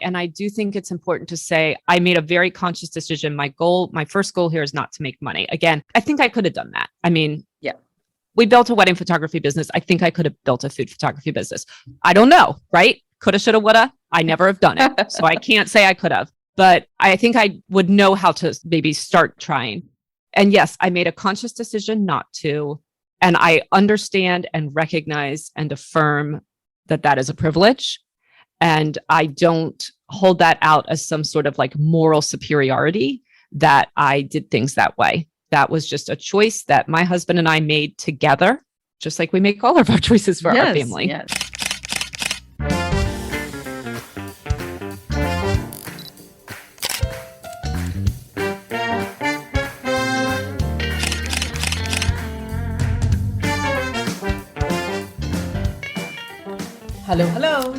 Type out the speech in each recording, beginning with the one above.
And I do think it's important to say, I made a very conscious decision. My first goal here is not to make money. Again, I think I could have done that. I mean, Yeah. we built a wedding photography business. I think I could have built a food photography business. I don't know, right? Coulda, shoulda, woulda. I never have done it. So I can't say I could have, but I think I would know how to maybe start trying. And yes, I made a conscious decision not to. And I understand and recognize and affirm that that is a privilege. And I don't hold that out as some sort of like moral superiority that I did things that way. That was just a choice that my husband and I made together, just like we make all of our choices for our family. Yes. Hello.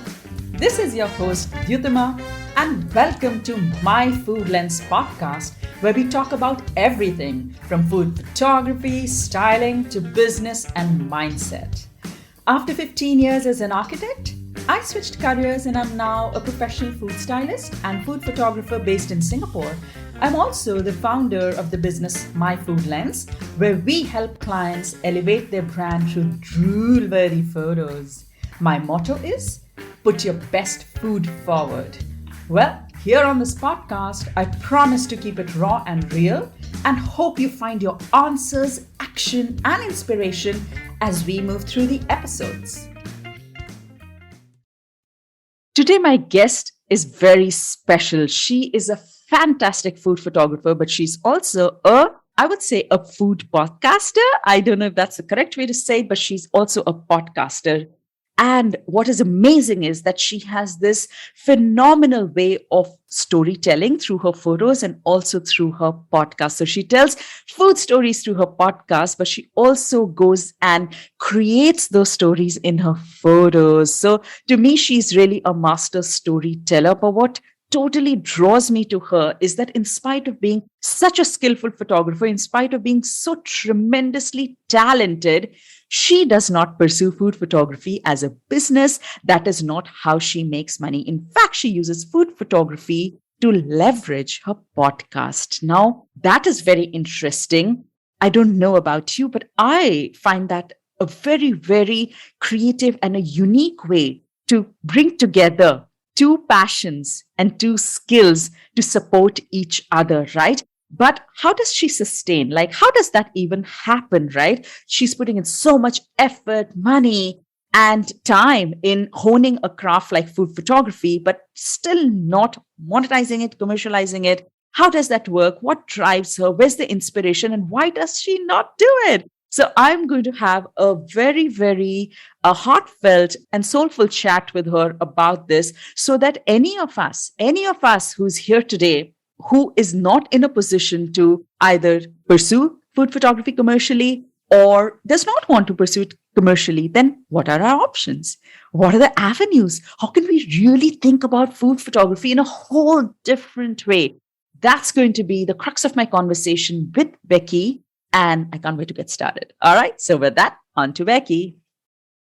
This is your host, Dyutama, and welcome to My Food Lens podcast, where we talk about everything from food photography, styling, to business and mindset. After 15 years as an architect, I switched careers and I'm now a professional food stylist and food photographer based in Singapore. I'm also the founder of the business My Food Lens, where we help clients elevate their brand through drool-worthy photos. My motto is, put your best food forward. Well, here on this podcast, I promise to keep it raw and real and hope you find your answers, action, and inspiration as we move through the episodes. Today, my guest is very special. She is a fantastic food photographer, but she's also I would say a food podcaster. I don't know if that's the correct way to say it, but she's also a podcaster. And what is amazing is that she has this phenomenal way of storytelling through her photos and also through her podcast. So she tells food stories through her podcast, but she also goes and creates those stories in her photos. So to me, she's really a master storyteller. But what totally draws me to her is that in spite of being such a skillful photographer, in spite of being so tremendously talented, she does not pursue food photography as a business. That is not how she makes money. In fact, she uses food photography to leverage her podcast. Now, that is very interesting. I don't know about you, but I find that a very, very creative and a unique way to bring together two passions and two skills to support each other, right? But how does she sustain? Like, how does that even happen, right? She's putting in so much effort, money, and time in honing a craft like food photography, but still not monetizing it, commercializing it. How does that work? What drives her? Where's the inspiration? And why does she not do it? So I'm going to have a very, very heartfelt and soulful chat with her about this so that any of us who's here today, who is not in a position to either pursue food photography commercially or does not want to pursue it commercially, then what are our options? What are the avenues? How can we really think about food photography in a whole different way? That's going to be the crux of my conversation with Becky, and I can't wait to get started. All right, so with that, on to Becky.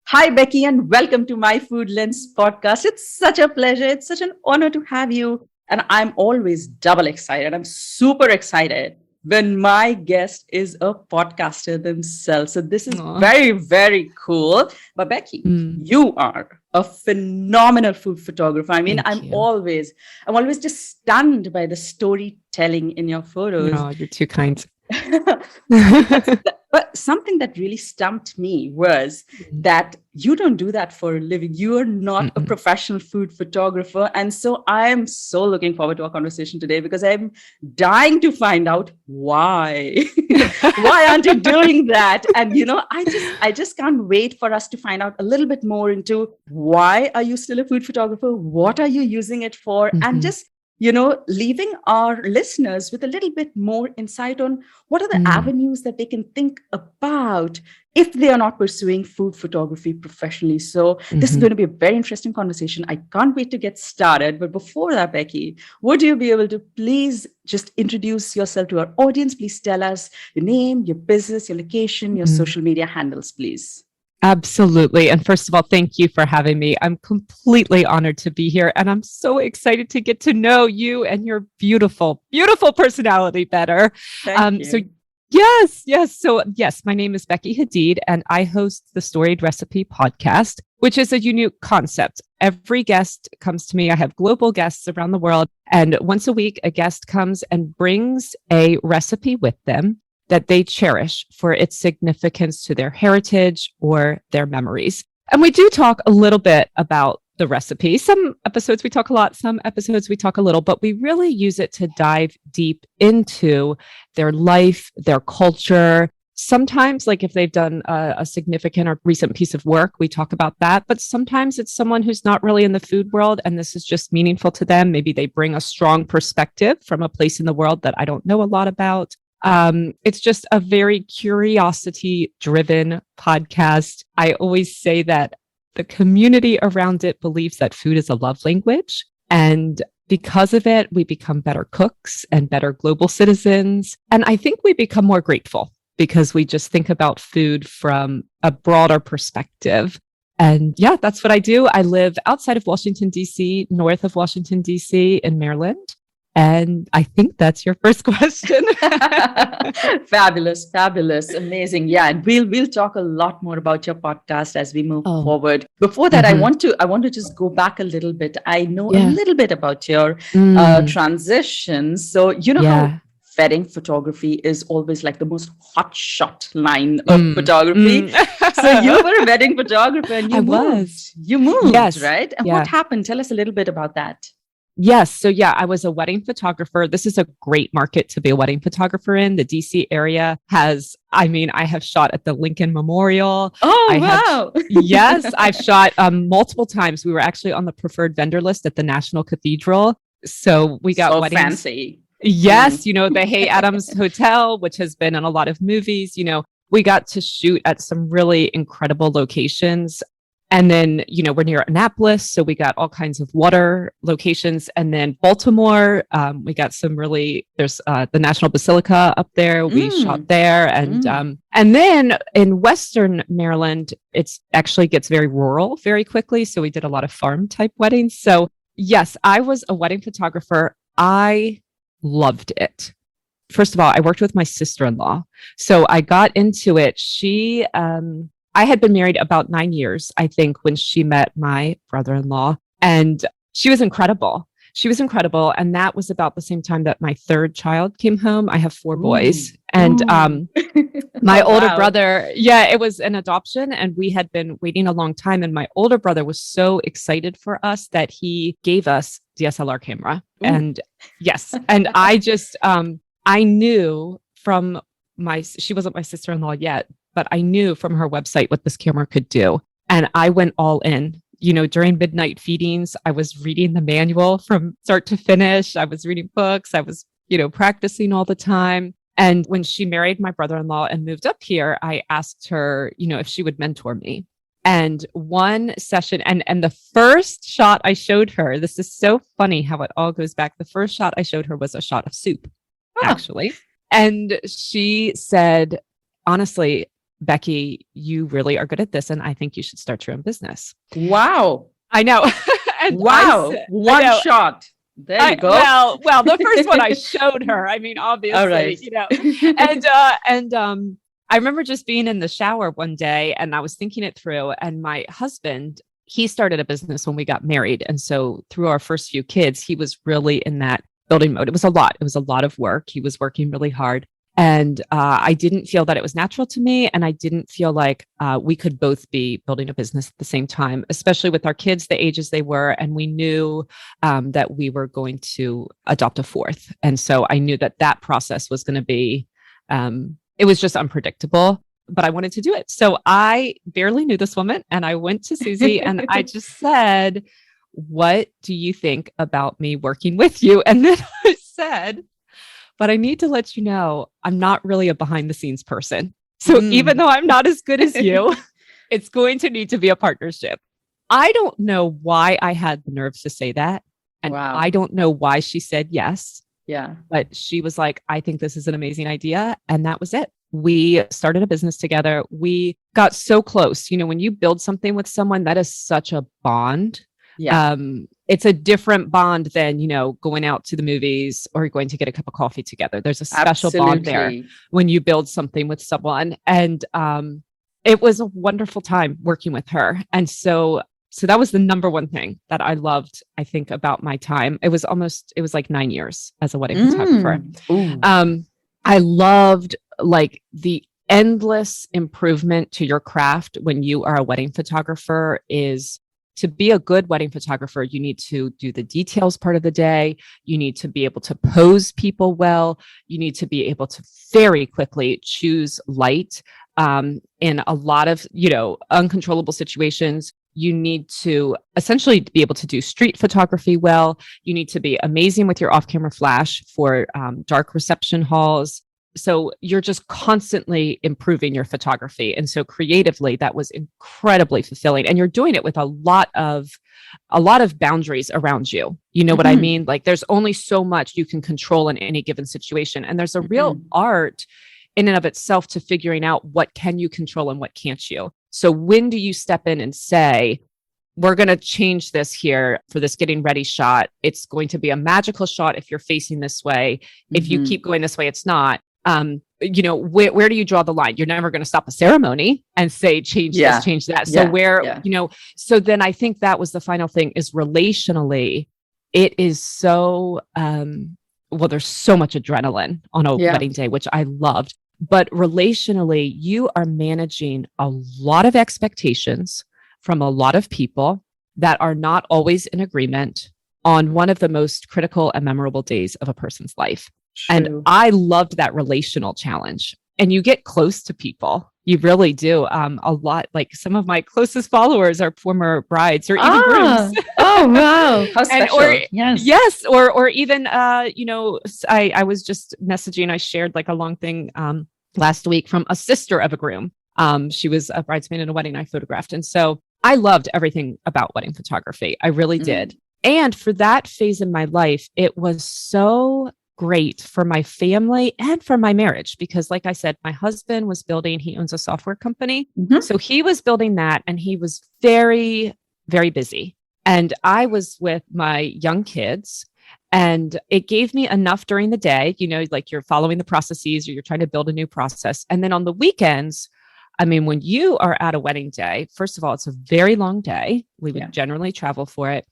Hi, Becky, and welcome to My Food Lens podcast. It's such a pleasure. It's such an honor to have you. And I'm always double excited. I'm super excited when my guest is a podcaster themselves. So this is very, very cool. But Becky, you are a phenomenal food photographer. I mean, I'm always just stunned by the storytelling in your photos. Oh, you're too kind. But something that really stumped me was that you don't do that for a living. You are not a professional food photographer. And so I'm so looking forward to our conversation today because I'm dying to find out why. Why aren't you doing that? And, I just can't wait for us to find out a little bit more into why are you still a food photographer? What are you using it for? And just leaving our listeners with a little bit more insight on what are the avenues that they can think about if they are not pursuing food photography professionally. So this is going to be a very interesting conversation. I can't wait to get started. But before that, Becky, would you be able to please just introduce yourself to our audience? Please tell us your name, your business, your location, your social media handles, please. Absolutely. And first of all, thank you for having me. I'm completely honored to be here. And I'm so excited to get to know you and your beautiful, beautiful personality better. Thank So, you. yes, yes. So, yes, my name is Becky Hadeed, and I host the Storied Recipe podcast, which is a unique concept. Every guest comes to me. I have global guests around the world. And once a week, a guest comes and brings a recipe with them that they cherish for its significance to their heritage or their memories. And we do talk a little bit about the recipe. Some episodes we talk a lot, some episodes we talk a little, but we really use it to dive deep into their life, their culture. Sometimes, like if they've done a significant or recent piece of work, we talk about that. But sometimes it's someone who's not really in the food world and this is just meaningful to them. Maybe they bring a strong perspective from a place in the world that I don't know a lot about. It's just a very curiosity driven podcast. I always say that the community around it believes that food is a love language. And because of it, we become better cooks and better global citizens. And I think we become more grateful because we just think about food from a broader perspective. And yeah, that's what I do. I live outside of Washington, D.C., north of Washington, D.C. in Maryland. And I think that's your first question. Fabulous, fabulous, amazing. Yeah, and we'll talk a lot more about your podcast as we move forward. Before that, I want to just go back a little bit. I know a little bit about your transition. So you know how wedding photography is always like the most hot shot line of photography. So you were a wedding photographer and you moved, yes. right? And what happened? Tell us a little bit about that. Yes. So yeah, I was a wedding photographer. This is a great market to be a wedding photographer in. The DC area has, I have shot at the Lincoln Memorial. Oh, wow. Yes, I've shot multiple times. We were actually on the preferred vendor list at the National Cathedral. So we got weddings. Fancy. Yes. The Hay Adams Hotel, which has been in a lot of movies, we got to shoot at some really incredible locations. And then, we're near Annapolis, so we got all kinds of water locations. And then Baltimore, we got there's the National Basilica up there. We shot there. And then in Western Maryland, it's actually gets very rural very quickly. So we did a lot of farm type weddings. So yes, I was a wedding photographer. I loved it. First of all, I worked with my sister-in-law. So I got into it. I had been married about 9 years, I think, when she met my brother-in-law, and she was incredible. And that was about the same time that my third child came home. I have 4 boys and, my older brother, it was an adoption and we had been waiting a long time. And my older brother was so excited for us that he gave us DSLR camera. And yes. And I just, I knew from she wasn't my sister-in-law yet, but I knew from her website what this camera could do. And I went all in. During midnight feedings, I was reading the manual from start to finish. I was reading books. I was, practicing all the time. And when she married my brother-in-law and moved up here, I asked her, if she would mentor me. And one session, and the first shot I showed her, this is so funny how it all goes back. The first shot I showed her was a shot of soup, actually. And she said, honestly, Becky, you really are good at this. And I think you should start your own business. Wow. I know. And wow. One shot. There you go. Well, the first one I showed her, obviously, all right. and I remember just being in the shower one day and I was thinking it through, and my husband, he started a business when we got married. And so through our first few kids, he was really in that building mode. It was a lot of work. He was working really hard. And I didn't feel that it was natural to me. And I didn't feel like we could both be building a business at the same time, especially with our kids, the ages they were. And we knew that we were going to adopt a 4th. And so I knew that process was going to be, it was just unpredictable, but I wanted to do it. So I barely knew this woman. And I went to Susie and I just said, what do you think about me working with you? And then I said, but I need to let you know, I'm not really a behind the scenes person. So even though I'm not as good as you, it's going to need to be a partnership. I don't know why I had the nerves to say that. And I don't know why she said yes. Yeah. But she was like, I think this is an amazing idea. And that was it. We started a business together. We got so close. When you build something with someone, that is such a bond. Yeah. It's a different bond than, going out to the movies or going to get a cup of coffee together. There's a special bond there when you build something with someone. And it was a wonderful time working with her. And so that was the number one thing that I loved, I think, about my time. It was like 9 years as a wedding photographer. I loved like the endless improvement to your craft when you are a wedding photographer. Is to be a good wedding photographer, you need to do the details part of the day. You need to be able to pose people well. You need to be able to very quickly choose light in a lot of, uncontrollable situations. You need to essentially be able to do street photography well. You need to be amazing with your off-camera flash for dark reception halls. So you're just constantly improving your photography. And so creatively, that was incredibly fulfilling. And you're doing it with a lot of boundaries around you. You know what I mean? Like there's only so much you can control in any given situation. And there's a real art in and of itself to figuring out what can you control and what can't you. So when do you step in and say, we're going to change this here for this getting ready shot. It's going to be a magical shot if you're facing this way. If you keep going this way, it's not. Where do you draw the line? You're never going to stop a ceremony and say, change this, change that. So so then I think that was the final thing is relationally, it is so, there's so much adrenaline on a wedding day, which I loved, but relationally, you are managing a lot of expectations from a lot of people that are not always in agreement on one of the most critical and memorable days of a person's life. True. And I loved that relational challenge. And you get close to people. You really do. A lot, like some of my closest followers are former brides or even grooms. Oh, wow. How special. Yes. Or even, I was just messaging, I shared like a long thing last week from a sister of a groom. She was a bridesmaid in a wedding I photographed. And so I loved everything about wedding photography. I really did. And for that phase in my life, it was so great for my family and for my marriage, because like I said, my husband was he owns a software company. So he was building that and he was very, very busy. And I was with my young kids and it gave me enough during the day, like you're following the processes or you're trying to build a new process. And then on the weekends, I mean, when you are at a wedding day, first of all, it's a very long day. We would generally travel for it.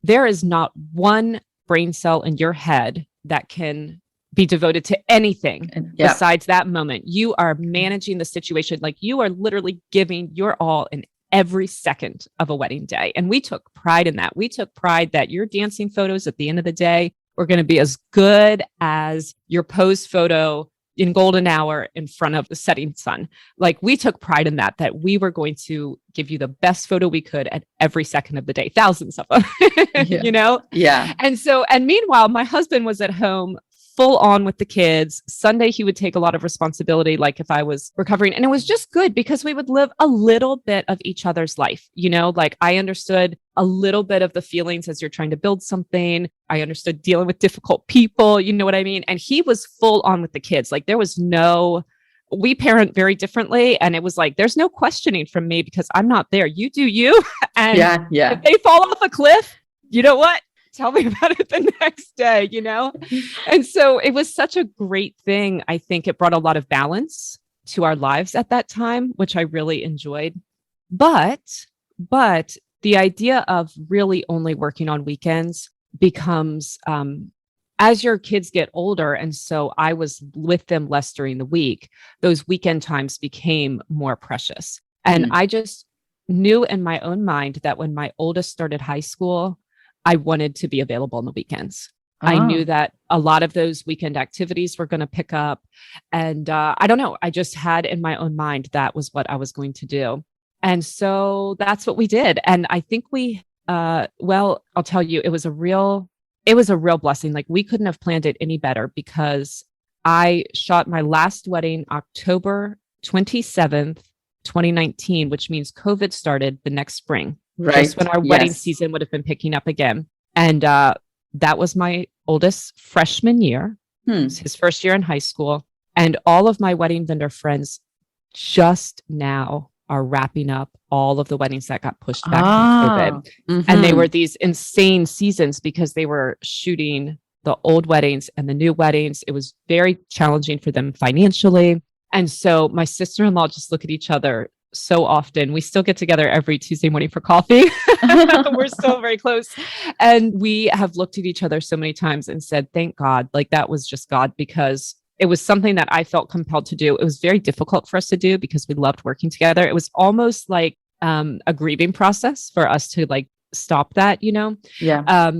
There is not one brain cell in your head that can be devoted to anything besides that moment. You are managing the situation. Like you are literally giving your all in every second of a wedding day. And we took pride in that. We took pride that your dancing photos at the end of the day were going to be as good as your pose photo in golden hour in front of the setting sun. Like we took pride in that we were going to give you the best photo we could at every second of the day, thousands of them, Yeah. And meanwhile, my husband was at home full on with the kids. Sunday, he would take a lot of responsibility, like if I was recovering. And it was just good because we would live a little bit of each other's life. Like I understood a little bit of the feelings as you're trying to build something. I understood dealing with difficult people. You know what I mean? And he was full on with the kids. Like there was we parent very differently. And it was like, there's no questioning from me because I'm not there. You do you. And if they fall off a cliff, you know what? Tell me about it the next day, And so it was such a great thing. I think it brought a lot of balance to our lives at that time, which I really enjoyed. But the idea of really only working on weekends becomes, as your kids get older, and so I was with them less during the week, those weekend times became more precious. And I just knew in my own mind that when my oldest started high school, I wanted to be available on the weekends. I knew that a lot of those weekend activities were going to pick up. And I don't know, I just had in my own mind that was what I was going to do. And so that's what we did. And I think I'll tell you, it was a real blessing. Like we couldn't have planned it any better because I shot my last wedding October 27th, 2019, which means COVID started the next spring. Right. Just when our wedding season would have been picking up again. And that was my oldest freshman year. It was his first year in high school. And all of my wedding vendor friends just now are wrapping up all of the weddings that got pushed back from COVID. And they were these insane seasons because they were shooting the old weddings and the new weddings. It was very challenging for them financially. And so my sister-in-law just look at each other so often. We still get together every Tuesday morning for coffee. We're still very close. And we have looked at each other so many times and said, thank God, like that was just God, because it was something that I felt compelled to do. It was very difficult for us to do because we loved working together. It was almost like a grieving process for us to like stop that, you know? Yeah.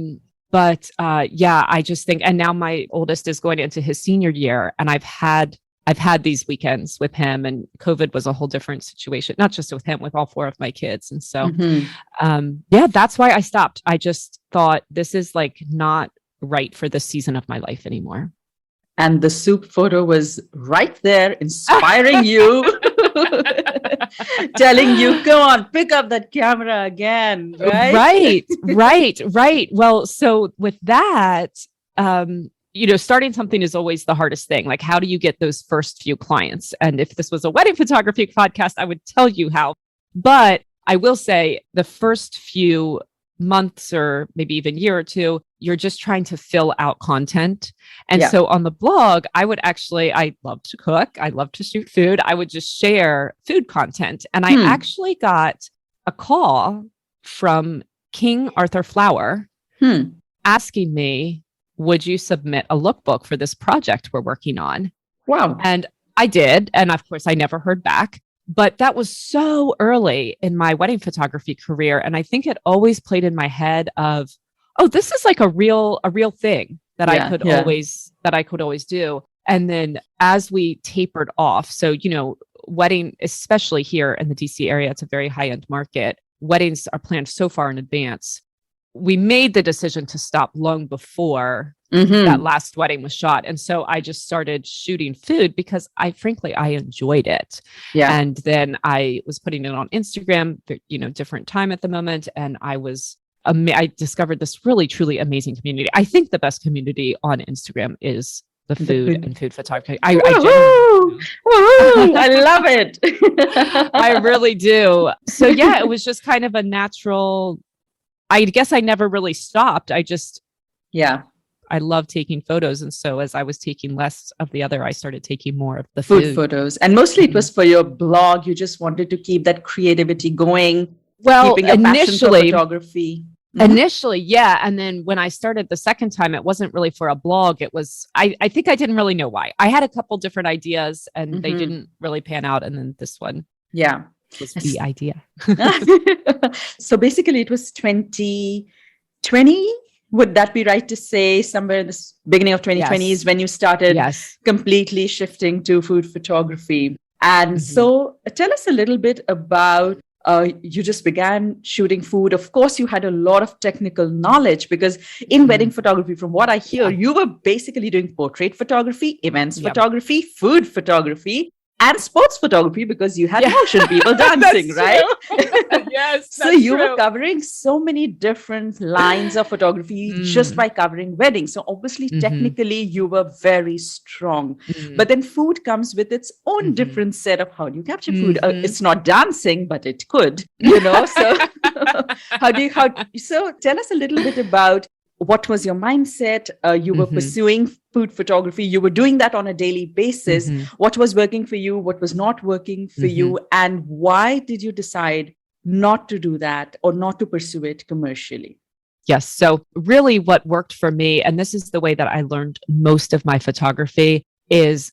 But I just think, and now my oldest is going into his senior year, and I've had these weekends with him, and COVID was a whole different situation, not just with him, with all 4 of my kids. And so, that's why I stopped. I just thought this is like not right for this season of my life anymore. And the soup photo was right there, inspiring you, telling you, come on, pick up that camera again. Right? Right. Well, so with that, starting something is always the hardest thing. Like, how do you get those first few clients? And if this was a wedding photography podcast, I would tell you how. But I will say the first few months or maybe even year or two, you're just trying to fill out content. And so on the blog, I love to cook. I love to shoot food. I would just share food content. And I actually got a call from King Arthur Flour asking me, would you submit a lookbook for this project we're working on? Wow. And I did. And of course, I never heard back. But that was so early in my wedding photography career. And I think it always played in my head of, oh, this is like a real thing that I could always do. And then as we tapered off, so, wedding, especially here in the DC area, it's a very high-end market. Weddings are planned so far in advance. We made the decision to stop long before that last wedding was shot. And so I just started shooting food because I enjoyed it. Yeah. And then I was putting it on Instagram, different time at the moment. And I discovered this really, truly amazing community. I think the best community on Instagram is the food and food photography. I love it. I really do. So yeah, it was just kind of a natural, I guess I never really stopped. I love taking photos. And so as I was taking less of the other, I started taking more of the food photos. And mostly it was for your blog. You just wanted to keep that creativity going. Well, keeping a passion for photography. Initially, yeah. And then when I started the second time, it wasn't really for a blog. It was, I think I didn't really know why. I had a couple different ideas and they didn't really pan out. And then this one was the idea. So basically it was 2020. Would that be right to say somewhere in the beginning of 2020 is when you started completely shifting to food photography? And so tell us a little bit about, you just began shooting food. Of course, you had a lot of technical knowledge because in wedding photography, from what I hear, you were basically doing portrait photography, events photography, food photography, and sports photography because you had motion people dancing, right? Yes. So you were covering so many different lines of photography just by covering weddings. So obviously, technically, you were very strong. But then food comes with its own different set of how do you capture food. It's not dancing, but it could, So so tell us a little bit about what was your mindset? You were pursuing food photography. You were doing that on a daily basis. What was working for you? What was not working for you? And why did you decide not to do that or not to pursue it commercially? Yes. So really what worked for me, and this is the way that I learned most of my photography, is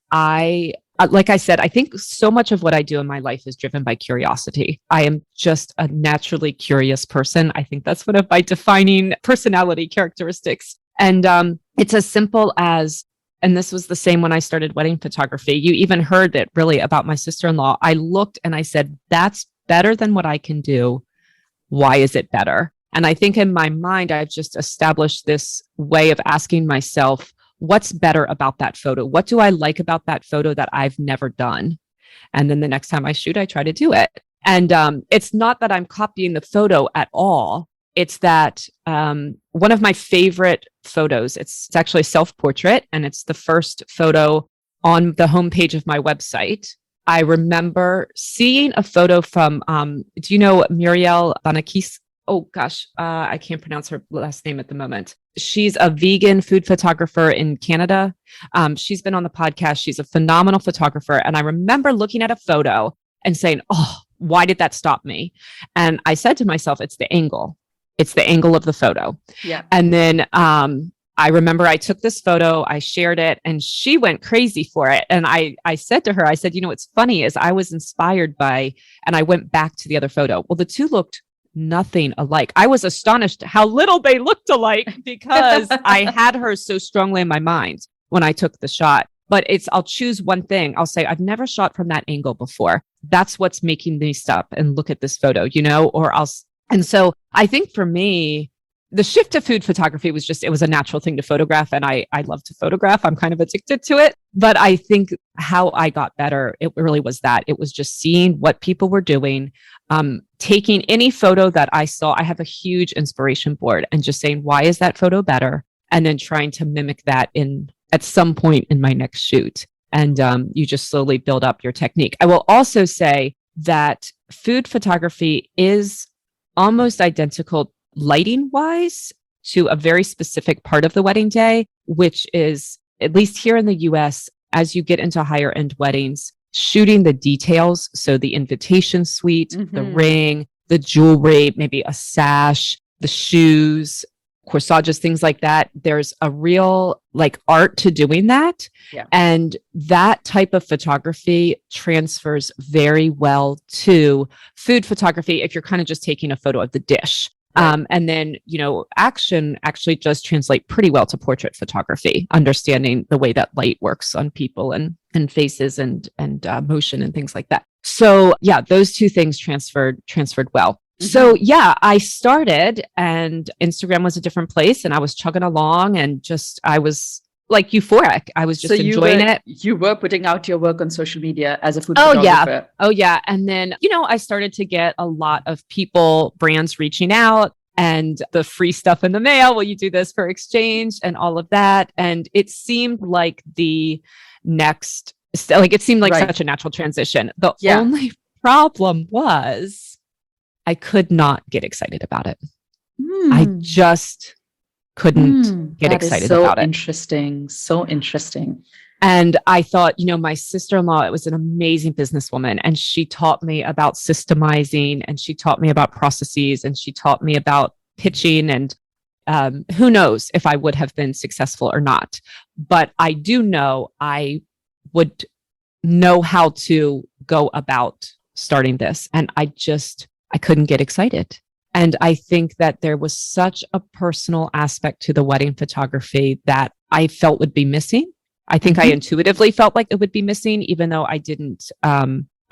like I said, I think so much of what I do in my life is driven by curiosity. I am just a naturally curious person. I think that's one of my defining personality characteristics. And it's as simple as, and this was the same when I started wedding photography. You even heard it really about my sister-in-law. I looked and I said, that's better than what I can do. Why is it better? And I think in my mind, I've just established this way of asking myself, what's better about that photo? What do I like about that photo that I've never done? And then the next time I shoot, I try to do it. And it's not that I'm copying the photo at all. It's that one of my favorite photos, it's actually a self-portrait, and it's the first photo on the homepage of my website. I remember seeing a photo from, do you know Muriel Banakis? Oh gosh, I can't pronounce her last name at the moment. She's a vegan food photographer in Canada. She's been on the podcast. She's a phenomenal photographer. And I remember looking at a photo and saying, oh, why did that stop me? And I said to myself, it's the angle. It's the angle of the photo. Yeah. And then I remember I took this photo, I shared it, and she went crazy for it. And I said to her, I said, you know, what's funny is I was inspired by, and I went back to the other photo. Well, the two looked nothing alike. I was astonished how little they looked alike because I had her so strongly in my mind when I took the shot. But I'll choose one thing. I'll say, I've never shot from that angle before. That's what's making me stop and look at this photo, you know, and so I think for me, the shift to food photography was it was a natural thing to photograph. And I love to photograph. I'm kind of addicted to it. But I think how I got better, it really was that. It was just seeing what people were doing, taking any photo that I saw. I have a huge inspiration board and just saying, why is that photo better? And then trying to mimic that at some point in my next shoot. And you just slowly build up your technique. I will also say that food photography is almost identical lighting wise to a very specific part of the wedding day, which is, at least here in the US, as you get into higher end weddings, shooting the details. So the invitation suite, the ring, the jewelry, maybe a sash, the shoes, corsages, things like that. There's a real art to doing that. Yeah. And that type of photography transfers very well to food photography if you're kind of just taking a photo of the dish. Right. And then, you know, action actually does translate pretty well to portrait photography, understanding the way that light works on people and faces and motion and things like that. So yeah, those two things transferred well. So yeah, I started and Instagram was a different place and I was chugging along and I was euphoric. I was just enjoying it. You were putting out your work on social media as a food photographer. Oh yeah. And then, you know, I started to get a lot of brands reaching out and the free stuff in the mail. Will you do this for exchange and all of that? And it seemed like it seemed like such a natural transition. The only problem was I could not get excited about it. I just couldn't get excited about it. So interesting. And I thought, you know, my sister-in-law, it was an amazing businesswoman, and she taught me about systemizing, and she taught me about processes, and she taught me about pitching, and who knows if I would have been successful or not. But I do know I would know how to go about starting this. And I couldn't get excited. And I think that there was such a personal aspect to the wedding photography that I felt would be missing. I think I intuitively felt like it would be missing, even though I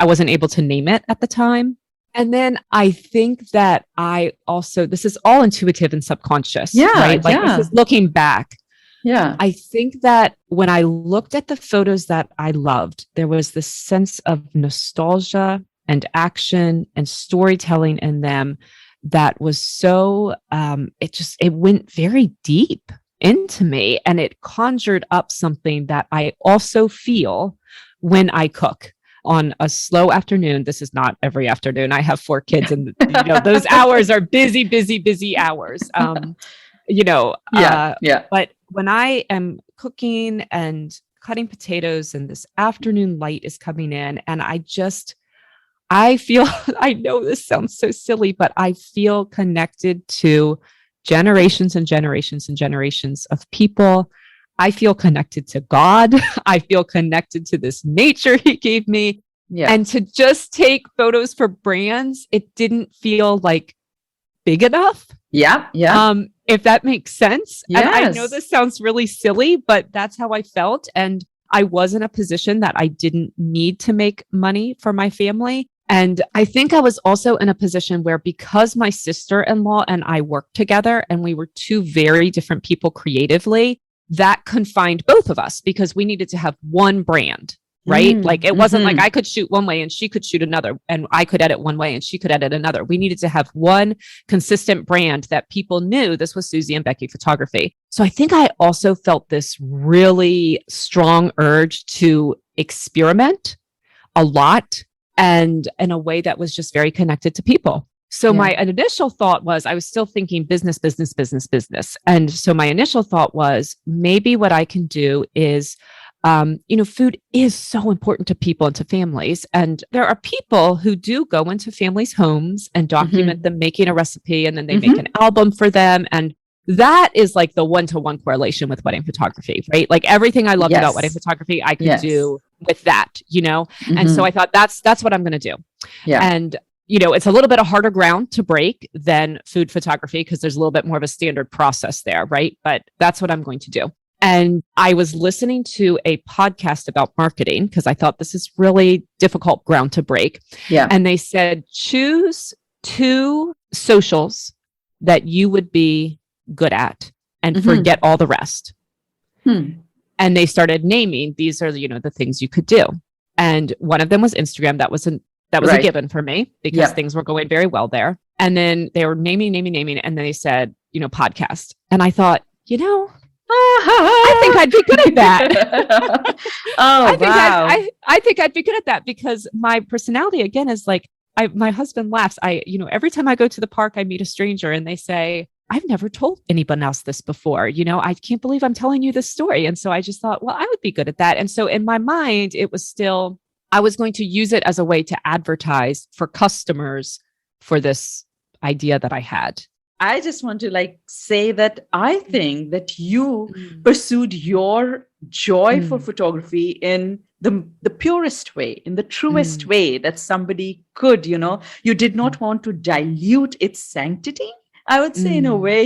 wasn't able to name it at the time. And then I think that this is all intuitive and subconscious, right? This is looking back. Yeah. I think that when I looked at the photos that I loved, there was this sense of nostalgia and action and storytelling in them that was so, it went very deep into me, and it conjured up something that I also feel when I cook on a slow afternoon. This is not every afternoon. I have 4 kids and you know, those hours are busy, busy, busy hours. But when I am cooking and cutting potatoes and this afternoon light is coming in, and I feel, I know this sounds so silly, but I feel connected to generations and generations and generations of people. I feel connected to God. I feel connected to this nature he gave me. Yeah. And to just take photos for brands, it didn't feel like big enough. Yeah. Yeah. If that makes sense. Yes. And I know this sounds really silly, but that's how I felt. And I was in a position that I didn't need to make money for my family. And I think I was also in a position where, because my sister-in-law and I worked together and we were 2 very different people creatively, that confined both of us because we needed to have one brand, right? Like it wasn't like Mm-hmm. I could shoot one way and she could shoot another, and I could edit one way and she could edit another. We needed to have one consistent brand that people knew this was Susie and Becky Photography. So I think I also felt this really strong urge to experiment a lot and in a way that was just very connected to people. So Yeah. my initial thought was I was still thinking business, business, business, business. And so my initial thought was maybe what I can do is, food is so important to people and to families. And there are people who do go into families' homes and document Mm-hmm. them making a recipe, and then they make Mm-hmm. an album for them. And that is like the one-to-one correlation with wedding photography, right? Like everything I loved about wedding Yes. photography, I could Yes. do with that, you know? And so Mm-hmm. I thought that's what I'm going to do. Yeah. And it's a little bit of harder ground to break than food photography because there's a little bit more of a standard process there, right? But that's what I'm going to do. And I was listening to a podcast about marketing because I thought this is really difficult ground to break. Yeah. And they said, choose 2 socials that you would be good at and Mm-hmm. forget all the rest. Hmm. And they started naming, these are, the things you could do. And one of them was Instagram. That was a Right. given for me because Yep. things were going very well there. And then they were naming. And then they said, podcast. And I thought, I think I'd be good at that. Oh, wow. I think I'd be good at that because my personality again is like, my husband laughs. Every time I go to the park, I meet a stranger and they say, I've never told anyone else this before. I can't believe I'm telling you this story. And so I just thought, well, I would be good at that. And so in my mind, it was still, I was going to use it as a way to advertise for customers for this idea that I had. I just want to say that I think that you pursued your joy for photography in the purest way, in the truest way that somebody could, you did not want to dilute its sanctity. I would say in a way,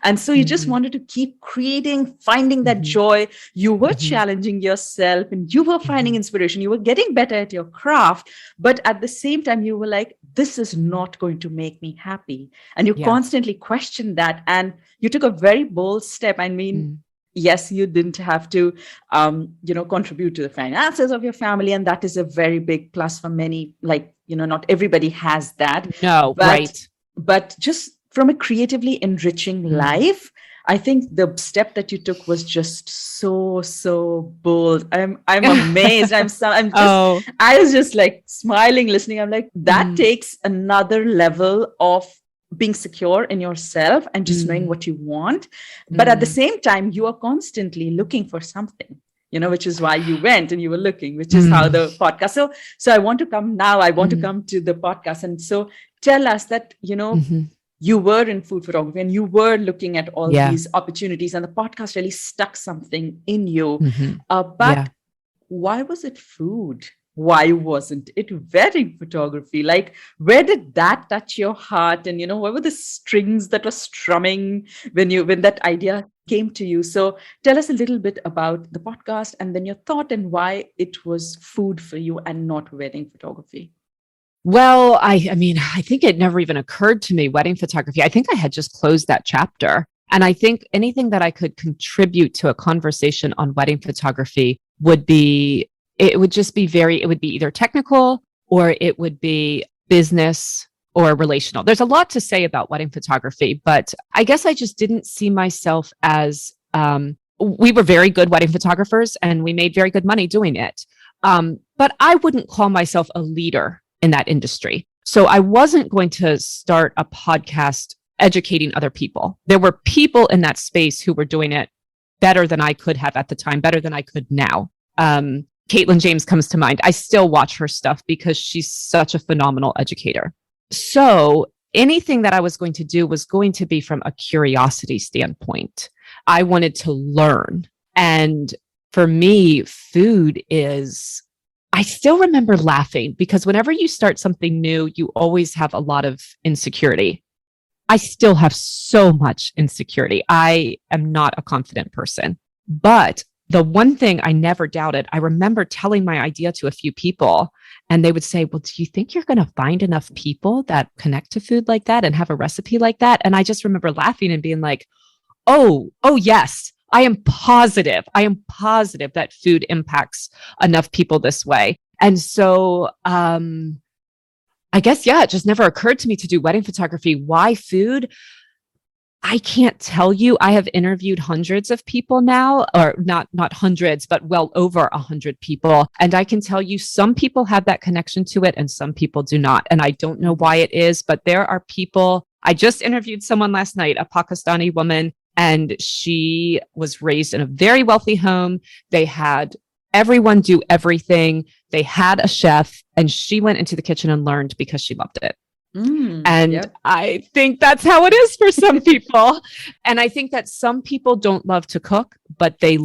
and so you just wanted to keep creating, finding that joy. You were challenging yourself and you were finding inspiration. You were getting better at your craft. But at the same time, you were like, this is not going to make me happy. And you constantly questioned that. And you took a very bold step. I mean, yes, you didn't have to, contribute to the finances of your family. And that is a very big plus for many. Not everybody has that. No, right. But just from a creatively enriching life, I think the step that you took was just so bold. I'm amazed. I was just like smiling, listening. I'm like, that takes another level of being secure in yourself and just knowing what you want. But at the same time, you are constantly looking for something, which is why you went and you were looking, which is how the podcast. So I want to come now. I want to come to the podcast. And so tell us that, you were in food photography and you were looking at all these opportunities, and the podcast really stuck something in you. But why was it food? Why wasn't it wedding photography? Where did that touch your heart? And, what were the strings that were strumming when that idea came to you? So tell us a little bit about the podcast and then your thought and why it was food for you and not wedding photography. Well, I think it never even occurred to me, wedding photography. I think I had just closed that chapter. And I think anything that I could contribute to a conversation on wedding photography would be either technical or it would be business or relational. There's a lot to say about wedding photography, but I guess I just didn't see myself as, we were very good wedding photographers and we made very good money doing it. But I wouldn't call myself a leader in that industry. So I wasn't going to start a podcast educating other people. There were people in that space who were doing it better than I could have at the time, better than I could now. Caitlin James comes to mind. I still watch her stuff because she's such a phenomenal educator. So anything that I was going to do was going to be from a curiosity standpoint. I wanted to learn. And for me, food is, I still remember laughing because whenever you start something new, you always have a lot of insecurity. I still have so much insecurity. I am not a confident person, but the one thing I never doubted, I remember telling my idea to a few people and they would say, well, do you think you're going to find enough people that connect to food like that and have a recipe like that? And I just remember laughing and being like, oh, yes. I am positive that food impacts enough people this way. And so, I guess, yeah, it just never occurred to me to do wedding photography. Why food? I can't tell you. I have interviewed hundreds of people now, or not hundreds, but well over 100 people. And I can tell you some people have that connection to it and some people do not. And I don't know why it is, but there are people. I just interviewed someone last night, a Pakistani woman, and she was raised in a very wealthy home. They had everyone do everything. They had a chef and she went into the kitchen and learned because she loved it. And yep. I think that's how it is for some people. And I think that some people don't love to cook, but they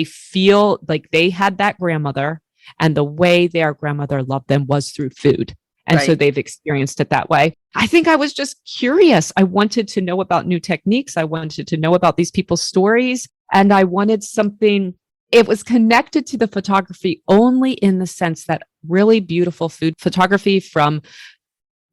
feel like they had that grandmother and the way their grandmother loved them was through food. And so they've experienced it that way. I think I was just curious. I wanted to know about new techniques. I wanted to know about these people's stories. And I wanted something, it was connected to the photography only in the sense that really beautiful food photography from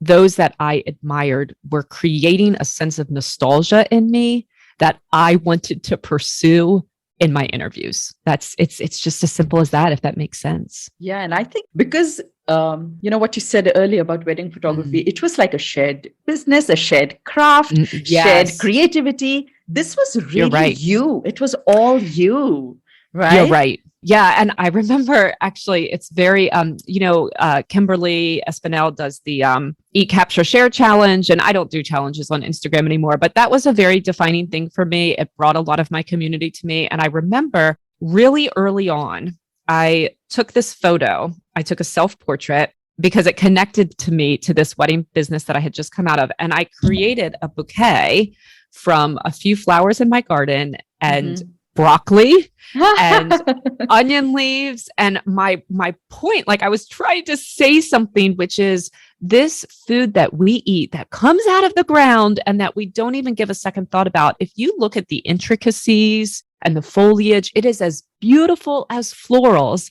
those that I admired were creating a sense of nostalgia in me that I wanted to pursue in my interviews. It's just as simple as that, if that makes sense. Yeah. And I think because, what you said earlier about wedding photography, it was like a shared business, a shared craft, shared creativity. This was really you. It was all you, right? You're right. Yeah. And I remember actually it's very, Kimberly Espinel does the Eat, Capture, Share challenge. And I don't do challenges on Instagram anymore, but that was a very defining thing for me. It brought a lot of my community to me. And I remember really early on, I took this photo. I took a self-portrait because it connected to me to this wedding business that I had just come out of. And I created a bouquet from a few flowers in my garden and broccoli and onion leaves. And my point, like I was trying to say something, which is this food that we eat that comes out of the ground and that we don't even give a second thought about. If you look at the intricacies and the foliage, it is as beautiful as florals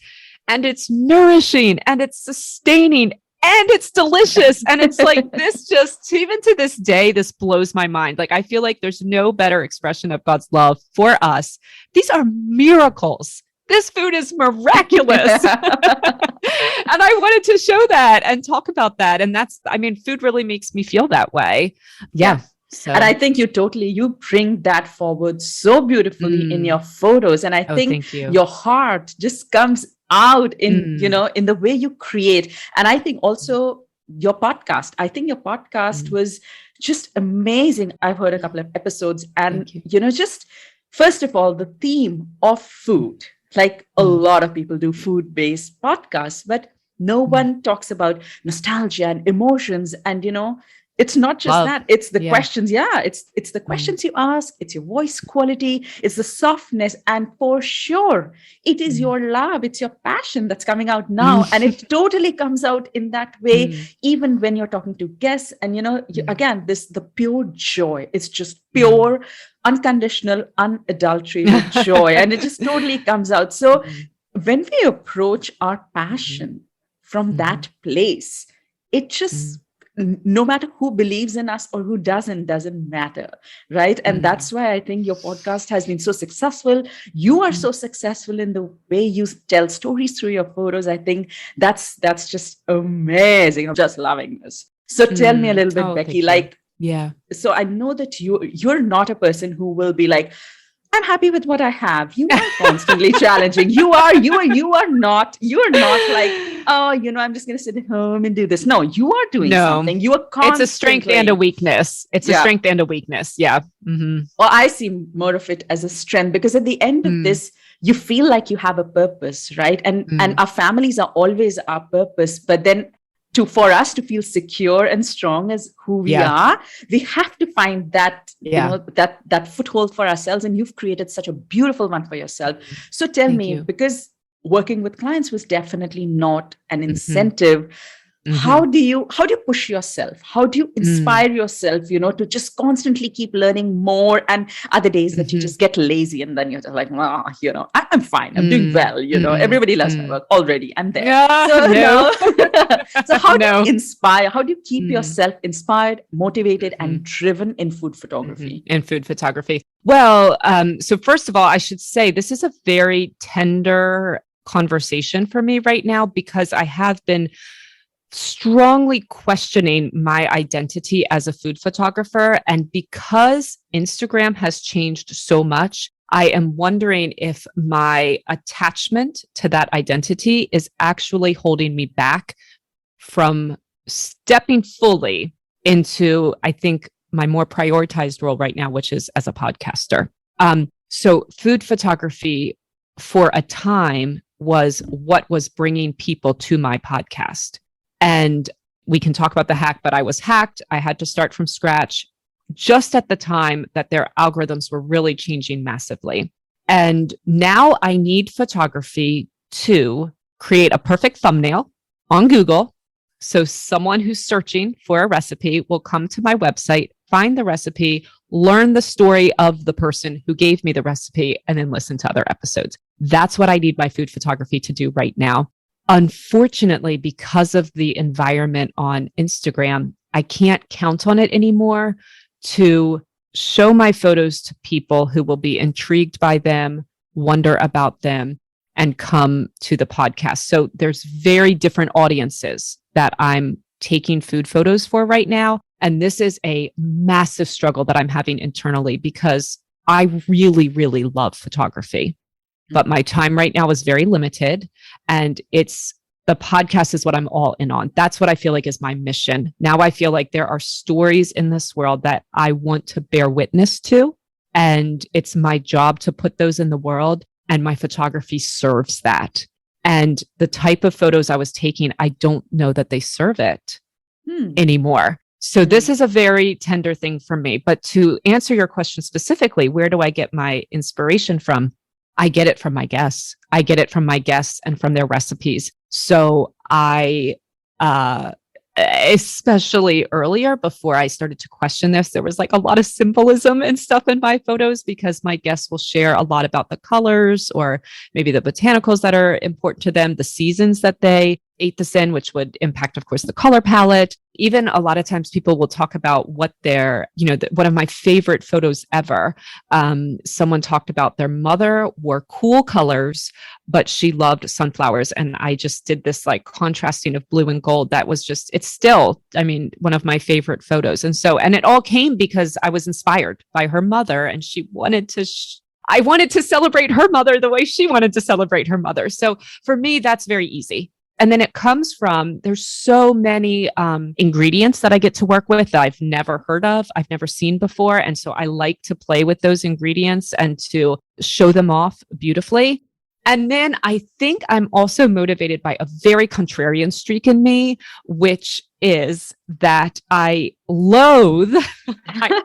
and it's nourishing and it's sustaining and it's delicious. And it's like, this just, even to this day, this blows my mind. Like, I feel like there's no better expression of God's love for us. These are miracles. This food is miraculous. And I wanted to show that and talk about that. And food really makes me feel that way. Yeah. So. And I think you bring that forward so beautifully in your photos. And I think your heart just comes out in the way you create. And I think also your podcast, was just amazing. I've heard a couple of episodes and, just first of all, the theme of food, like a lot of people do food-based podcasts, but no one talks about nostalgia and emotions and, it's not just that. It's the questions. Yeah. It's the questions you ask. It's your voice quality. It's the softness. And for sure, it is your love. It's your passion that's coming out now. And it totally comes out in that way, even when you're talking to guests. And, again, the pure joy. It's just pure, unconditional, unadulterated joy. And it just totally comes out. So when we approach our passion from that place, it just... no matter who believes in us or who doesn't matter, right? And that's why I think your podcast has been so successful. You are so successful in the way you tell stories through your photos. I think that's just amazing. I'm just loving this. So tell me a little bit, Becky, so I know that you're not a person who will be like, I'm happy with what I have. You are constantly challenging. You are not like, I'm just going to sit at home and do this. No, you are doing something. You are constantly. It's a strength and a weakness. It's a strength and a weakness. Yeah. Mm-hmm. Well, I see more of it as a strength because at the end of this, you feel like you have a purpose, right? And our families are always our purpose. But then for us to feel secure and strong as who we are, we have to find that, that foothold for ourselves. And you've created such a beautiful one for yourself. So tell me, because working with clients was definitely not an incentive, How do you push yourself? How do you inspire yourself, to just constantly keep learning more? And other days that you just get lazy and then you're just like, I'm fine. I'm doing well. Everybody loves my work already. I'm there. Yeah, So, no. So how do you inspire? How do you keep yourself inspired, motivated, and driven in food photography? In food photography. Well, so first of all, I should say this is a very tender conversation for me right now because I have been strongly questioning my identity as a food photographer. And because Instagram has changed so much, I am wondering if my attachment to that identity is actually holding me back from stepping fully into, I think, my more prioritized role right now, which is as a podcaster. So food photography for a time was what was bringing people to my podcast. And we can talk about the hack, but I was hacked. I had to start from scratch just at the time that their algorithms were really changing massively. And now I need photography to create a perfect thumbnail on Google. So someone who's searching for a recipe will come to my website, find the recipe, learn the story of the person who gave me the recipe, and then listen to other episodes. That's what I need my food photography to do right now. Unfortunately, because of the environment on Instagram, I can't count on it anymore to show my photos to people who will be intrigued by them, wonder about them, and come to the podcast. So there's very different audiences that I'm taking food photos for right now. And this is a massive struggle that I'm having internally because I really, really love photography. But my time right now is very limited, and the podcast is what I'm all in on. That's what I feel like is my mission. Now I feel like there are stories in this world that I want to bear witness to, and it's my job to put those in the world, and my photography serves that. And the type of photos I was taking, I don't know that they serve it anymore. So this is a very tender thing for me. But to answer your question specifically, where do I get my inspiration from? I get it from my guests. I get it from my guests and from their recipes. So I, especially earlier, before I started to question this, there was like a lot of symbolism and stuff in my photos because my guests will share a lot about the colors or maybe the botanicals that are important to them, the seasons that they ate this in, which would impact, of course, the color palette. Even a lot of times people will talk about what their, one of my favorite photos ever. Someone talked about their mother wore cool colors, but she loved sunflowers. And I just did this like contrasting of blue and gold. That was just, it's still, one of my favorite photos. And so, and it all came because I was inspired by her mother and she wanted to, I wanted to celebrate her mother the way she wanted to celebrate her mother. So for me, that's very easy. And then it comes from, there's so many ingredients that I get to work with that I've never heard of, I've never seen before. And so I like to play with those ingredients and to show them off beautifully. And then I think I'm also motivated by a very contrarian streak in me, which is that I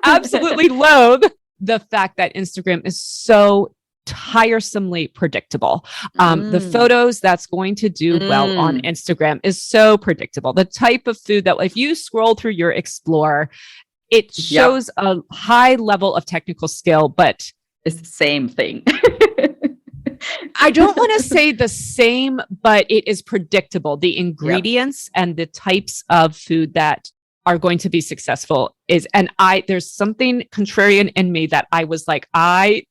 absolutely loathe the fact that Instagram is so tiresomely predictable. The photos that's going to do well on Instagram is so predictable. The type of food that if you scroll through your Explorer, it shows a high level of technical skill, but it's the same thing. I don't want to say the same, but it is predictable. The ingredients and the types of food that are going to be successful there's something contrarian in me that I was like, I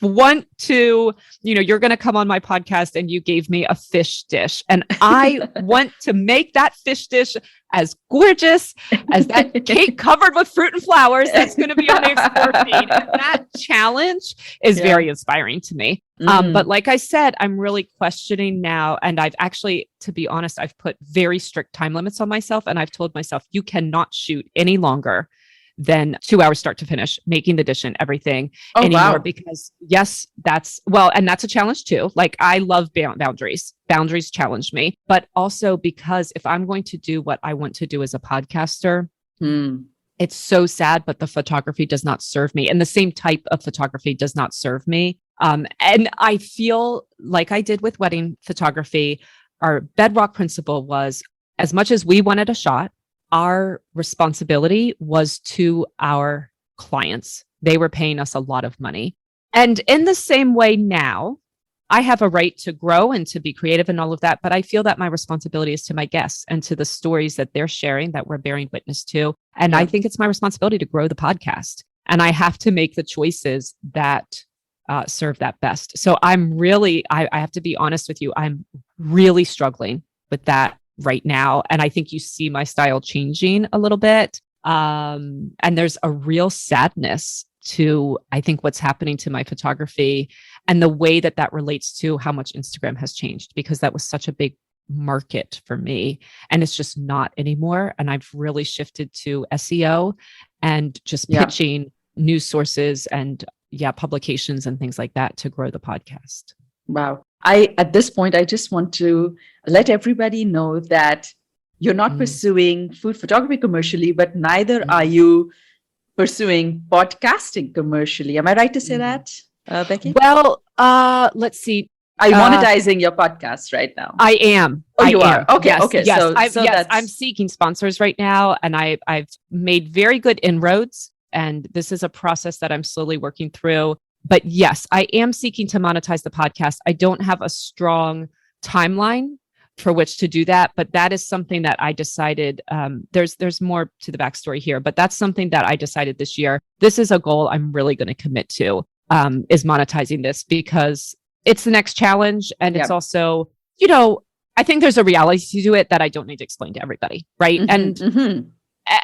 want to, you're going to come on my podcast and you gave me a fish dish and I want to make that fish dish as gorgeous as that cake covered with fruit and flowers that's going to be on the Explore feed. And that challenge is very inspiring to me. But like I said, I'm really questioning now. And I've actually, to be honest, I've put very strict time limits on myself. And I've told myself, you cannot shoot any longer than 2 hours start to finish, making the dish and everything anymore. Wow. Because that's a challenge too. Like I love boundaries. Boundaries challenge me, but also because if I'm going to do what I want to do as a podcaster, it's so sad, but the photography does not serve me. And the same type of photography does not serve me. And I feel like I did with wedding photography, our bedrock principle was as much as we wanted a shot, our responsibility was to our clients. They were paying us a lot of money. And in the same way now, I have a right to grow and to be creative and all of that, but I feel that my responsibility is to my guests and to the stories that they're sharing that we're bearing witness to. And I think it's my responsibility to grow the podcast. And I have to make the choices that serve that best. So I'm really, I have to be honest with you, I'm really struggling with that right now. And I think you see my style changing a little bit. And there's a real sadness to, I think, what's happening to my photography and the way that that relates to how much Instagram has changed, because that was such a big market for me and it's just not anymore. And I've really shifted to SEO and just pitching news sources and publications and things like that to grow the podcast. Wow. At this point, I just want to let everybody know that you're not pursuing food photography commercially, but neither are you pursuing podcasting commercially. Am I right to say that, Becky? Well, let's see. Are you monetizing your podcast right now? I am. Oh, you are? Okay. Yes, okay. Yes, I'm seeking sponsors right now, and I've made very good inroads. And this is a process that I'm slowly working through. But yes, I am seeking to monetize the podcast. I don't have a strong timeline for which to do that, but that is something that I decided. There's more to the backstory here, but that's something that I decided this year. This is a goal I'm really going to commit to, is monetizing this, because it's the next challenge. And it's also, I think there's a reality to it that I don't need to explain to everybody. Right.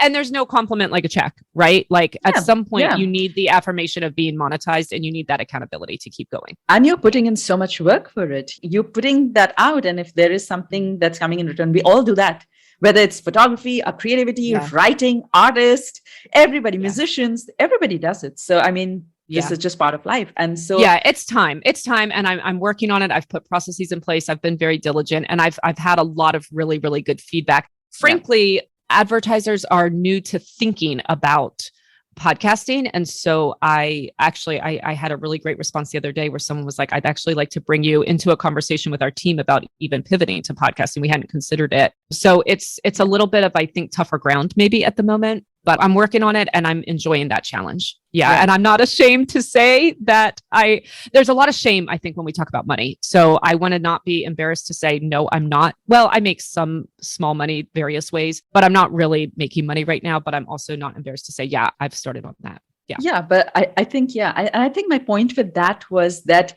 And there's no compliment like a check, right? Like at some point you need the affirmation of being monetized and you need that accountability to keep going. And you're putting in so much work for it. You're putting that out. And if there is something that's coming in return, we all do that. Whether it's photography or creativity, writing, artists, everybody, musicians, everybody does it. So, I mean, this is just part of life. And so, it's time. It's time. And I'm working on it. I've put processes in place. I've been very diligent and I've had a lot of really, really good feedback. Frankly, advertisers are new to thinking about podcasting. And so I had a really great response the other day where someone was like, I'd actually like to bring you into a conversation with our team about even pivoting to podcasting. We hadn't considered it. So it's a little bit of, I think, tougher ground maybe at the moment, but I'm working on it and I'm enjoying that challenge. And I'm not ashamed to say that there's a lot of shame, I think, when we talk about money. So I want to not be embarrassed to say, no, I'm not. Well, I make some small money various ways, but I'm not really making money right now. But I'm also not embarrassed to say, I've started on that. But I think, I think my point with that was that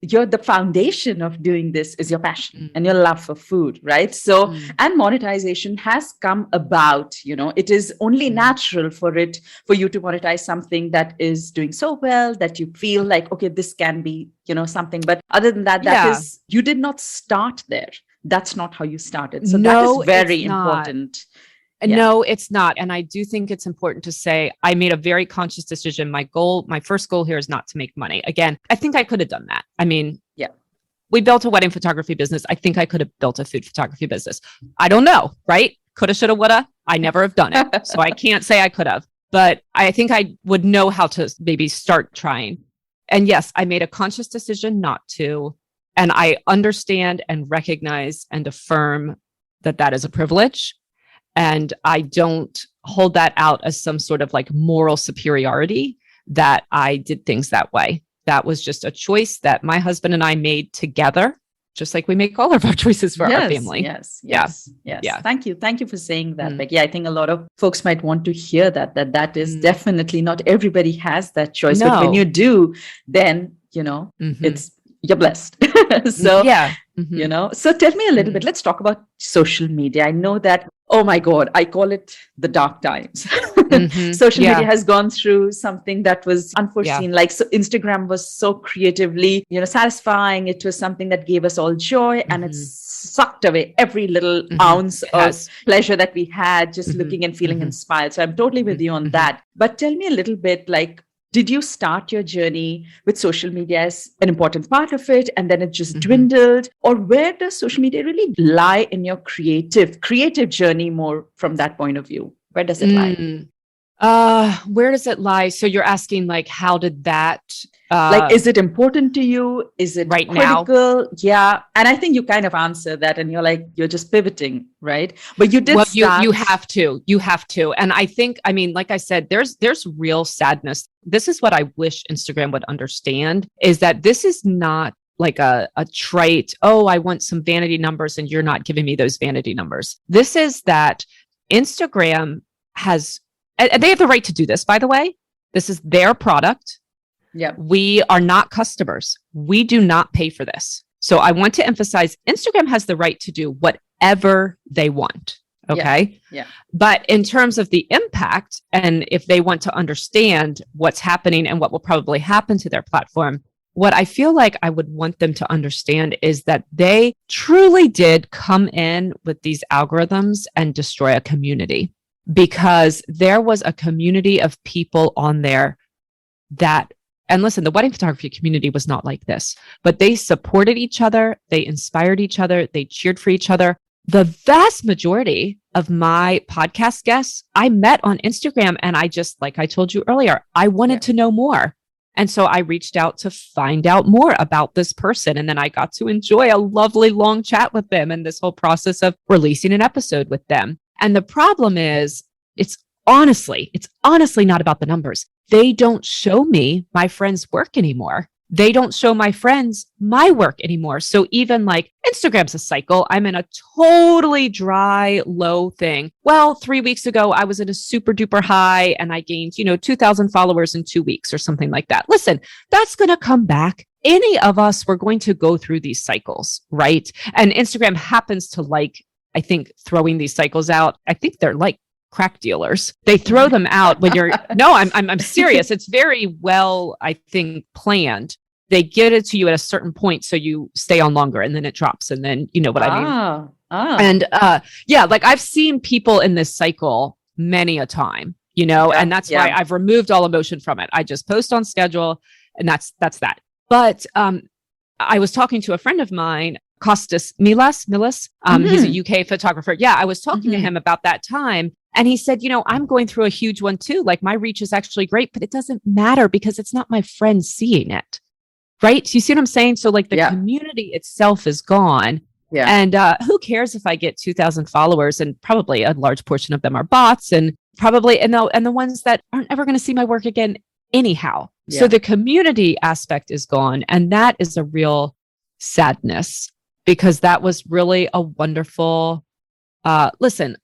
the foundation of doing this is your passion and your love for food, right? So, and monetization has come about, it is only natural for you to monetize something that is doing so well that you feel like, okay, this can be, something. But other than that, is, you did not start there. That's not how you started. So that is very important. No, it's not. And I do think it's important to say I made a very conscious decision. My first goal here is not to make money. Again, I think I could have done that. I mean, we built a wedding photography business. I think I could have built a food photography business. I don't know, right? Coulda, shoulda, woulda. I never have done it. So I can't say I could have, but I think I would know how to maybe start trying. And yes, I made a conscious decision not to. And I understand and recognize and affirm that that is a privilege. And I don't hold that out as some sort of like moral superiority that I did things that way. That was just a choice that my husband and I made together, just like we make all of our choices for our family. Yes. Thank you. Thank you for saying that, Becky. I think a lot of folks might want to hear that is definitely not everybody has that choice. No. But when you do, then, you're blessed. So, so tell me a little bit, let's talk about social media. I know that, oh my God, I call it the dark times. Social media has gone through something that was unforeseen. Like, so Instagram was so creatively, satisfying. It was something that gave us all joy and it sucked away every little ounce of pleasure that we had just looking and feeling inspired. So I'm totally with you on that. But tell me a little bit, like, did you start your journey with social media as an important part of it and then it just dwindled? Or where does social media really lie in your creative journey more from that point of view? Where does it lie? Where does it lie? So you're asking like, how did that, Like, is it important to you? Is it right now? critical? Yeah. And I think you kind of answer that and you're like, you're just pivoting, right? But you did Well, you start. have to. And I think, I mean, like I said, there's real sadness. This is what I wish Instagram would understand is that this is not like a trait. Oh, I want some vanity numbers and you're not giving me those vanity numbers. This is that Instagram has, and they have the right to do this, by the way. This is their product. Yeah. We are not customers. We do not pay for this. So I want to emphasize Instagram has the right to do whatever they want. Okay. Yeah. But in terms of the impact, and if they want to understand what's happening and what will probably happen to their platform, what I feel like I would want them to understand is that they truly did come in with these algorithms and destroy a community, because there was a community of people on there that, and listen, the wedding photography community was not like this, but they supported each other. They inspired each other. They cheered for each other. The vast majority of my podcast guests I met on Instagram. And I just, like I told you earlier, I wanted to know more. And so I reached out to find out more about this person. And then I got to enjoy a lovely long chat with them and this whole process of releasing an episode with them. And the problem is, it's honestly not about the numbers. They don't show me my friends' work anymore. They don't show my friends my work anymore. So even like Instagram's a cycle. I'm in a totally dry, low thing. Well, 3 weeks ago, I was in a super duper high and I gained, 2,000 followers in 2 weeks or something like that. Listen, that's going to come back. Any of us, we're going to go through these cycles, right? And Instagram happens to like, I think, throwing these cycles out. I think they're like crack dealers. They throw them out when you're, no, I'm serious. It's very well, I think, planned. They get it to you at a certain point so you stay on longer and then it drops. And then, you know what I mean? And yeah, like I've seen people in this cycle many a time, and that's why I've removed all emotion from it. I just post on schedule and that's that. But I was talking to a friend of mine, Costas Milas. He's a UK photographer. Yeah, I was talking to him about that time. And he said, I'm going through a huge one too. Like my reach is actually great, but it doesn't matter because it's not my friends seeing it. Right? You see what I'm saying? So like the community itself is gone. Yeah. And who cares if I get 2,000 followers, and probably a large portion of them are bots, and probably, and the ones that aren't ever going to see my work again anyhow. Yeah. So the community aspect is gone. And that is a real sadness, because that was really a wonderful, listen,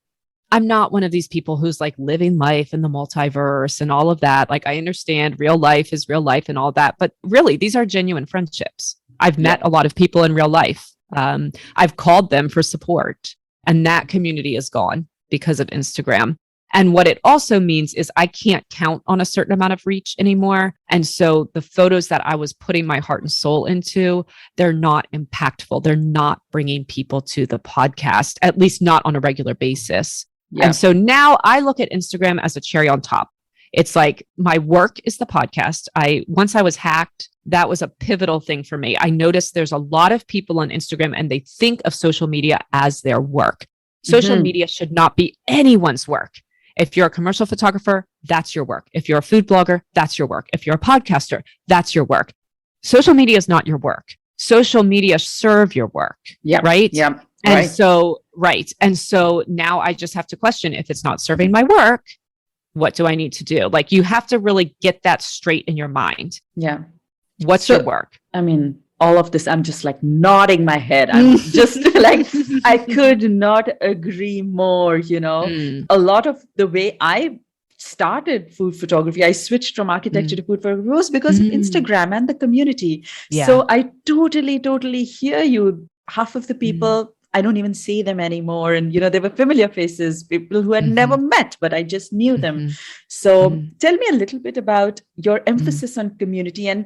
I'm not one of these people who's like living life in the multiverse and all of that. Like I understand real life is real life and all that, but really these are genuine friendships. I've met a lot of people in real life. I've called them for support, and that community is gone because of Instagram. And what it also means is I can't count on a certain amount of reach anymore. And so the photos that I was putting my heart and soul into, they're not impactful. They're not bringing people to the podcast, at least not on a regular basis. Yeah. And so now I look at Instagram as a cherry on top. It's like my work is the podcast. Once I was hacked, that was a pivotal thing for me. I noticed there's a lot of people on Instagram and they think of social media as their work. Social media should not be anyone's work. If you're a commercial photographer, that's your work. If you're a food blogger, that's your work. If you're a podcaster, that's your work. Social media is not your work. Social media serve your work. Yeah. Right. Yeah. And right. And so now I just have to question, if it's not serving my work, what do I need to do? Like you have to really get that straight in your mind. Yeah. What's your work? I mean, all of this, I'm just like nodding my head. I'm just like, I could not agree more, A lot of the way I started food photography, I switched from architecture to food photography was because of Instagram and the community. Yeah. So I totally hear you. Half of the people, I don't even see them anymore. And, they were familiar faces, people who had never met, but I just knew them. So tell me a little bit about your emphasis on community. And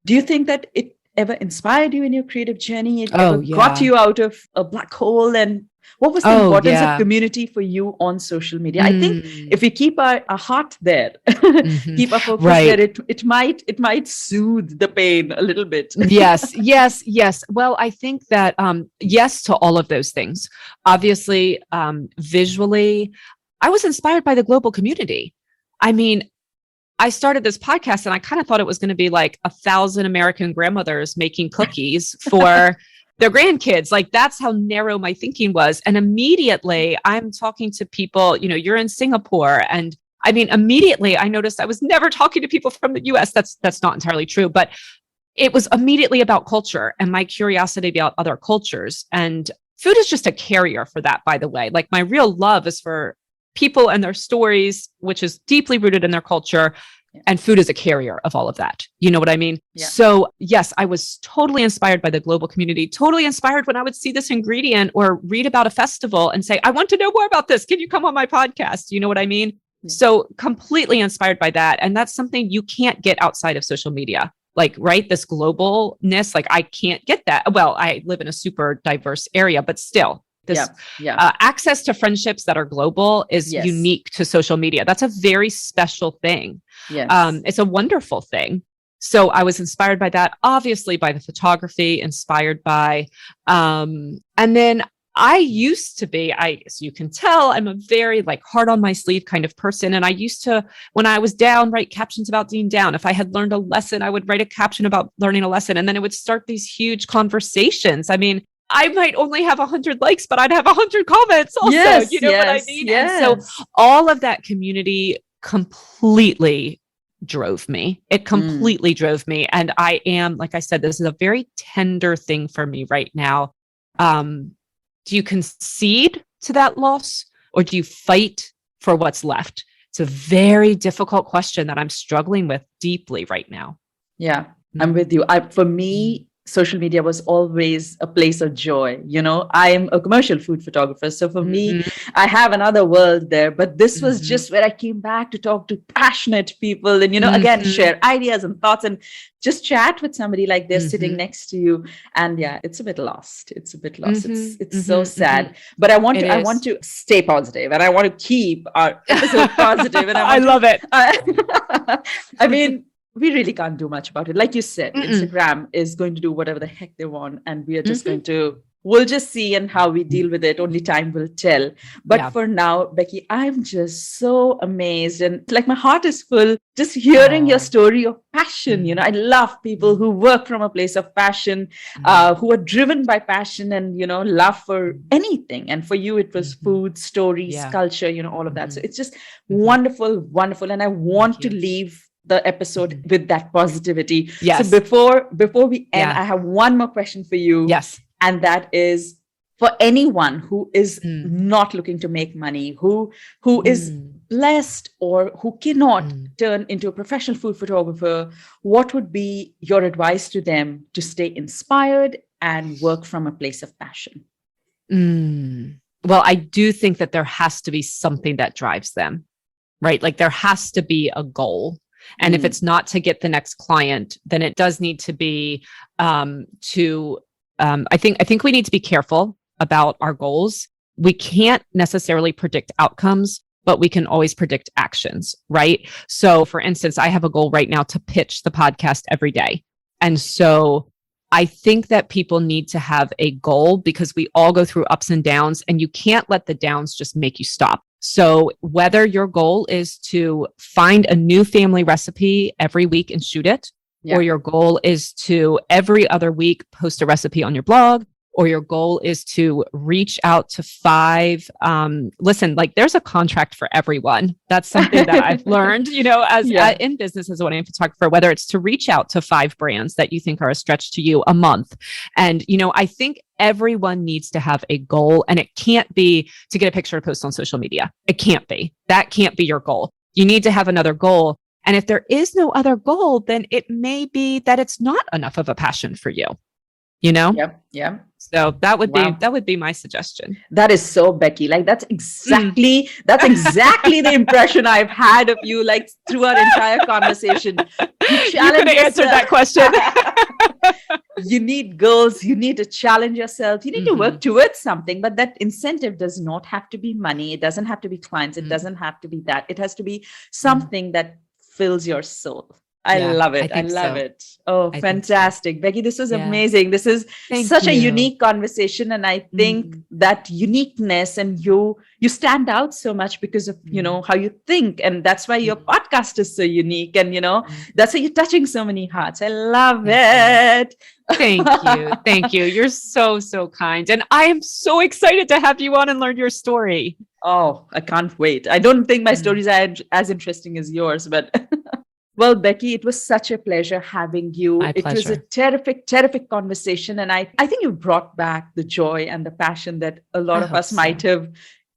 do you think that it ever inspired you in your creative journey? It ever got you out of a black hole? And what was the importance of community for you on social media? I think if we keep our heart there, keep our focus there, it might soothe the pain a little bit. Yes. Well, I think that yes to all of those things. Obviously, visually, I was inspired by the global community. I mean, I started this podcast and I kind of thought it was going to be like 1,000 American grandmothers making cookies for their grandkids. Like that's how narrow my thinking was. And immediately I'm talking to people, you're in Singapore. And I mean, immediately I noticed I was never talking to people from the US. That's not entirely true, but it was immediately about culture and my curiosity about other cultures. And food is just a carrier for that, by the way. Like my real love is for people and their stories, which is deeply rooted in their culture. Yeah. And food is a carrier of all of that. You know what I mean? Yeah. So yes, I was totally inspired by the global community, totally inspired when I would see this ingredient or read about a festival and say, I want to know more about this. Can you come on my podcast? You know what I mean? Yeah. So completely inspired by that. And that's something you can't get outside of social media. Like, right, this globalness, like I can't get that. Well, I live in a super diverse area, but still. This access to friendships that are global is unique to social media. That's a very special thing. Yes. It's a wonderful thing. So I was inspired by that, obviously by the photography, inspired by, and then I used to be, as you can tell, I'm a very like heart on my sleeve kind of person. And I used to, when I was down, write captions about being down. If I had learned a lesson, I would write a caption about learning a lesson. And then it would start these huge conversations. I mean, I might only have 100 likes, but I'd have 100 comments also. You know what I mean? Yes. And so all of that community completely drove me. It completely drove me. And I am, like I said, this is a very tender thing for me right now. Do you concede to that loss or do you fight for what's left? It's a very difficult question that I'm struggling with deeply right now. Yeah, I'm with you. For me, social media was always a place of joy. I'm a commercial food photographer. So for me, I have another world there, but this was just where I came back to talk to passionate people and, again, share ideas and thoughts and just chat with somebody like they're sitting next to you. And yeah, it's a bit lost. It's so sad, but I want to stay positive and I want to keep our episode positive. And I love it. I mean, we really can't do much about it. Like you said, Instagram is going to do whatever the heck they want. And we are just we'll just see and how we deal with it. Only time will tell. But for now, Becky, I'm just so amazed. And like my heart is full just hearing your story of passion. I love people who work from a place of passion, who are driven by passion and, love for anything. And for you, it was food, stories, culture, all of that. So it's just wonderful, wonderful. And I want to leave the episode with that positivity. Yes. So before we end, I have one more question for you. Yes. And that is for anyone who is not looking to make money, who is blessed or who cannot turn into a professional food photographer, what would be your advice to them to stay inspired and work from a place of passion? Well, I do think that there has to be something that drives them, right? Like there has to be a goal. And if it's not to get the next client, then it does need to be I think we need to be careful about our goals. We can't necessarily predict outcomes, but we can always predict actions, right? So for instance, I have a goal right now to pitch the podcast every day. And so I think that people need to have a goal because we all go through ups and downs and you can't let the downs just make you stop. So whether your goal is to find a new family recipe every week and shoot it, or your goal is to every other week post a recipe on your blog, or your goal is to reach out to 5, listen, like there's a contract for everyone. That's something that I've learned, in business as a wedding photographer, whether it's to reach out to 5 brands that you think are a stretch to you a month. And, I think everyone needs to have a goal and it can't be to get a picture to post on social media. It can't be. That can't be your goal. You need to have another goal. And if there is no other goal, then it may be that it's not enough of a passion for you, Yeah. So that would be my suggestion. That is so Becky. Like that's exactly the impression I've had of you, like through our entire conversation. You could have answered that question. You need goals. You need to challenge yourself. You need to work towards something, but that incentive does not have to be money. It doesn't have to be clients. It doesn't have to be that. It has to be something that fills your soul. I Yeah, love I it. I think love so. it. Oh, I think so. fantastic. Becky, this was Yeah. amazing. This is Thank such a you. unique conversation. And I think Mm, that uniqueness and you stand out so much because of, mm, how you think. And that's why your mm, podcast is so unique. And, mm. that's why you're touching so many hearts. I love Thank you. it. Thank you. Thank you. You're so, so kind. And I am so excited to have you on and learn your story. Oh, I can't wait. I don't think my Mm, stories are as interesting as yours, but well, Becky, it was such a pleasure having you. my It was a pleasure. terrific, terrific conversation. And I think you brought back the joy and the passion that a I lot of hope us might so. have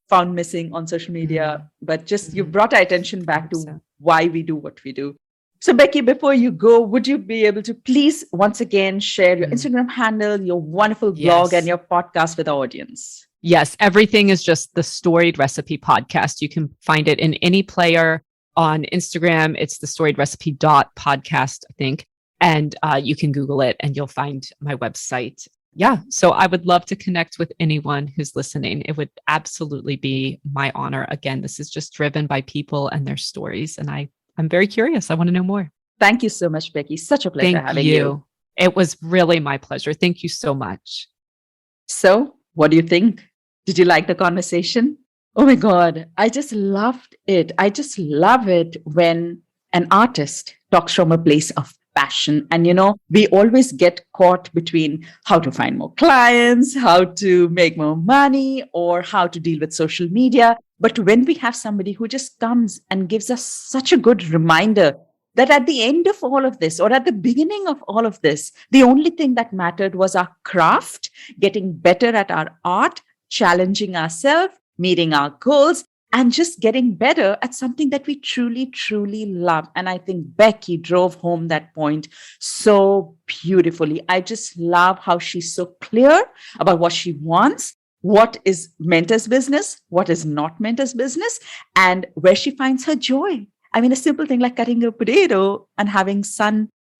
found missing on social Mm, media, but just you mm, brought our attention I back hope to so. why we do what we do. So, Becky, before you go, would you be able to please once again share your Mm, Instagram handle, your wonderful blog, and yes. your podcast with our audience? Yes. Everything is just the Storied Recipe podcast. You can find it in any player on Instagram. It's the Storied Recipe podcast, I think. And you can Google it and you'll find my website. Yeah. So I would love to connect with anyone who's listening. It would absolutely be my honor. Again, this is just driven by people and their stories. And I'm very curious. I want to know more. Thank you so much, Becky. Such a pleasure Thank having you. you. It was really my pleasure. Thank you so much. So, what do you think? Did you like the conversation? Oh my God, I just loved it. I just love it when an artist talks from a place of passion. And, we always get caught between how to find more clients, how to make more money, or how to deal with social media. But when we have somebody who just comes and gives us such a good reminder that at the end of all of this, or at the beginning of all of this, the only thing that mattered was our craft, getting better at our art, challenging ourselves, meeting our goals, and just getting better at something that we truly, truly love. And I think Becky drove home that point so beautifully. I just love how she's so clear about what she wants, what is meant as business, what is not meant as business, and where she finds her joy. I mean, a simple thing like cutting a potato and having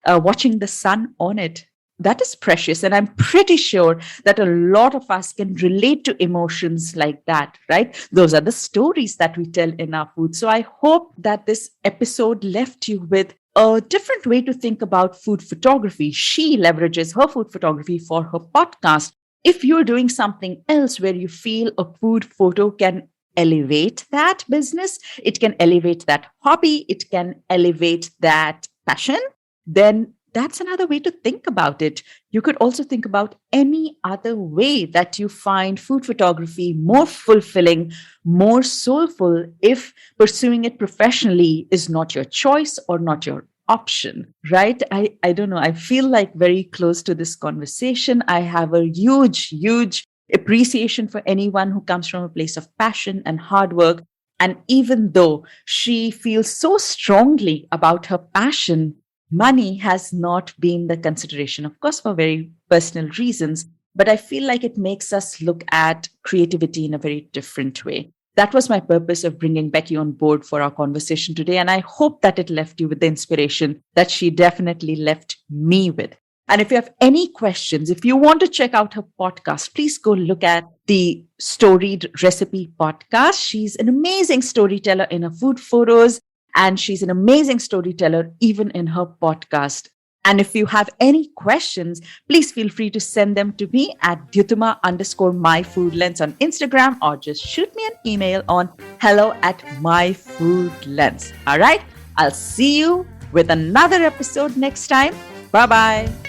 watching the sun on it, that is precious. And I'm pretty sure that a lot of us can relate to emotions like that, right? Those are the stories that we tell in our food. So I hope that this episode left you with a different way to think about food photography. She leverages her food photography for her podcast. If you're doing something else where you feel a food photo can elevate that business, it can elevate that hobby, it can elevate that passion, then that's another way to think about it. You could also think about any other way that you find food photography more fulfilling, more soulful if pursuing it professionally is not your choice or not your option, right? I don't know. I feel like very close to this conversation. I have a huge, huge appreciation for anyone who comes from a place of passion and hard work. And even though she feels so strongly about her passion, money has not been the consideration, of course, for very personal reasons. But I feel like it makes us look at creativity in a very different way. That was my purpose of bringing Becky on board for our conversation today. And I hope that it left you with the inspiration that she definitely left me with. And if you have any questions, if you want to check out her podcast, please go look at the Storied Recipe podcast. She's an amazing storyteller in her food photos, and she's an amazing storyteller even in her podcast. And if you have any questions, please feel free to send them to me at Dyutama_myfoodlens on Instagram, or just shoot me an email on hello@myfoodlens. All right. I'll see you with another episode next time. Bye-bye.